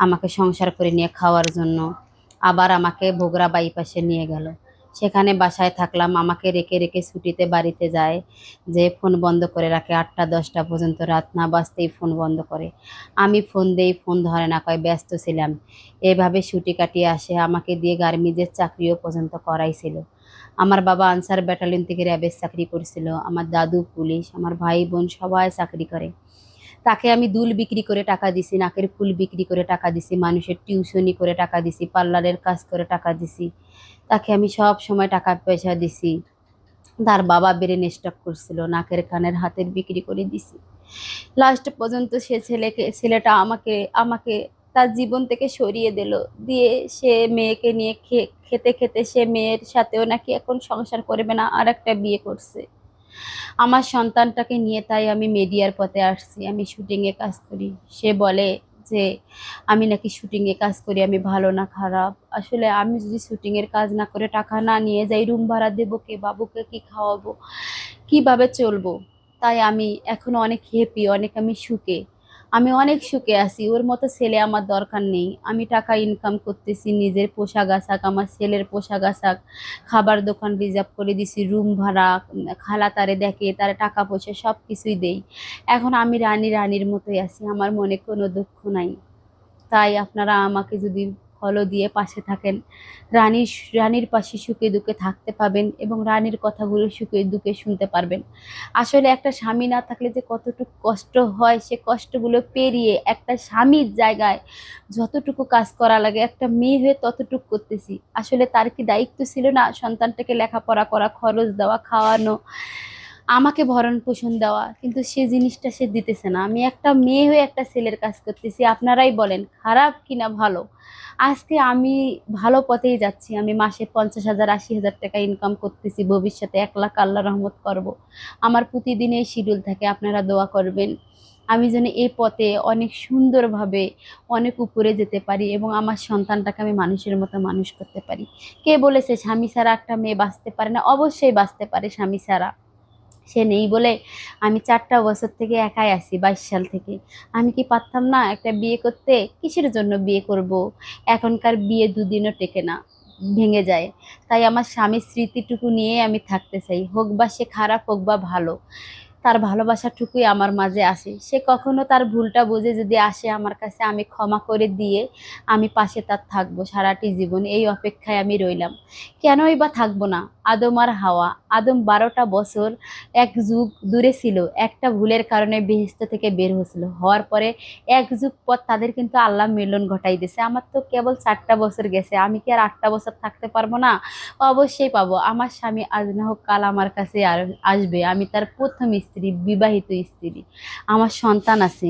আমাকে সংসার করে নিয়ে খাওয়ার জন্য। আবার আমাকে বগুড়া বাইপাসে নিয়ে গেল, সেখানে বাসায় থাকলাম। আমাকে রেখে রেখে ছুটিতে বাড়িতে যায়, যে ফোন বন্ধ করে রাখে 8টা 10টা পর্যন্ত, রাত না বাজতেই ফোন বন্ধ করে। আমি ফোন দেই, ফোন ধরে না, কয় ব্যস্ত ছিলাম। এভাবে ছুটি কাটিয়ে আসে, আমাকে দিয়ে গার্মেন্টসের চাকরিও পর্যন্ত করাইছিল। আমার বাবা আনসার ব্যাটালিয়ন থেকে র্যাবের চাকরি করছিল, আমার দাদু পুলিশ, আমার ভাই বোন সবাই চাকরি করে। তাকে আমি দুল বিক্রি করে টাকা দিছি, নাকের ফুল বিক্রি করে টাকা দিছি, মানুষের টিউশনি করে টাকা দিছি, পার্লারের কাজ করে টাকা দিছি। তাকে আমি সব সময় টাকা পয়সা দিছি। তার বাবা ব্রেন স্ট্রোক করছিল, নাকের কানের হাতের বিক্রি করে দিছি। লাস্ট পর্যন্ত ছেলেটা আমাকে আমাকে তার জীবন থেকে সরিয়ে দিল। দিয়ে সে মেয়েকে নিয়ে খেতে খেতে সে মেয়ের সাথেও নাকি এখন সংসার করবে না, আর একটা বিয়ে করছে। আমার সন্তানটাকে নিয়ে তাই আমি মিডিয়ার পথে আসছি। আমি শুটিংয়ে কাজ করি। সে বলে যে আমি নাকি শুটিংয়ে কাজ করি, আমি ভালো না খারাপ। আসলে আমি যদি শুটিংয়ের কাজ না করে টাকা না নিয়ে যাই, রুম ভাড়া দেবো কে, বাবুকে কি খাওয়াবো, কিভাবে চলবো? তাই আমি এখন অনেক হ্যাপি, অনেক আমি সুখে। আমি অনেক সুখে আছি। ওর মতো ছেলে আমার দরকার নেই। আমি টাকা ইনকাম করতেছি, নিজের পোশাক আশাক, আমার ছেলের পোশাক আশাক, খাবার দোকান রিজার্ভ করে দিছি, রুম ভাড়া, খালা তারে দেখে, তার টাকা পয়সা সব কিছুই দেই। এখন আমি রানীর মতোই আছি, আমার মনে কোনো দুঃখ নাই। তাই আপনারা আমাকে যদি ফলো দিয়ে পাশে থাকেন, রানীর রানীর পাশে সুখে দুঃখে থাকতে পাবেন এবং রানীর কথাগুলো সুখে দুঃখে শুনতে পারবেন। আসলে একটা স্বামী না থাকলে যে কতটুকু কষ্ট হয়, সে কষ্টগুলো পেরিয়ে একটা স্বামীর জায়গায় যতটুকু কাজ করা লাগে, একটা মেয়ে হয়ে ততটুকু করতেছি। আসলে তার কি দায়িত্ব ছিল না সন্তানটাকে লেখাপড়া করা, খরচ দেওয়া, খাওয়ানো, আমাকে ভরণ পোষণ দেওয়া? কিন্তু সে জিনিসটা সে দিতেছে না। আমি একটা মেয়ে হয়ে একটা ছেলের কাজ করতেছি। আপনারাই বলেন খারাপ কিনা ভালো? আজকে আমি ভালো পথেই যাচ্ছি। আমি মাসে 50,000 80,000 টাকা ইনকাম করতেছি, ভবিষ্যতে 1 লাখ আল্লাহ রহমত করব। আমার প্রতিদিন এই শিডিউল থাকে, আপনারা দোয়া করবেন আমি যেন এই পথে অনেক সুন্দরভাবে অনেক উপরে যেতে পারি এবং আমার সন্তানটাকে আমি মানুষের মতো মানুষ করতে পারি। কে বলেছে স্বামী ছাড়া একটা মেয়ে বাঁচতে পারে না? অবশ্যই বাঁচতে পারে স্বামী ছাড়া। সে নেই বলে আমি 4টা বছর থেকে একাই আছি, 22 সাল থেকে। আমি কি পারতাম না একটা বিয়ে করতে? কিসের জন্য বিয়ে করব? এখনকার বিয়ে দুদিনও টেকে না, ভেঙে যায়। তাই আমার স্বামীর স্মৃতিটুকু নিয়ে আমি থাকতে চাই, হোক বা সে খারাপ হোক বা ভালো। তার ভালোবাসাটুকুই আমার মাঝে আসে। সে কখনো তার ভুলটা বুঝে যদি আসে আমার কাছে, আমি ক্ষমা করে দিয়ে আমি পাশে তার থাকবো সারাটি জীবন। এই অপেক্ষায় আমি রইলাম। কেনই বা থাকবো না? আদম আর হাওয়া, আদম 12টা বছর এক যুগ দূরে ছিল, একটা ভুলের কারণে বেহেশত থেকে বের হয়েছিল। হওয়ার পরে এক যুগ পর তাদের কিন্তু আল্লাহ মিলন ঘটাই দিয়েছে। আমার তো কেবল 4টা বছর গেছে, আমি কি আর 8টা বছর থাকতে পারবো না? অবশ্যই পাবো। আমার স্বামী আজ না হোক কাল আমার কাছে আর আসবে। আমি তার প্রথম স্ত্রী, বিবাহিত স্ত্রী। আমার সন্তান আছে।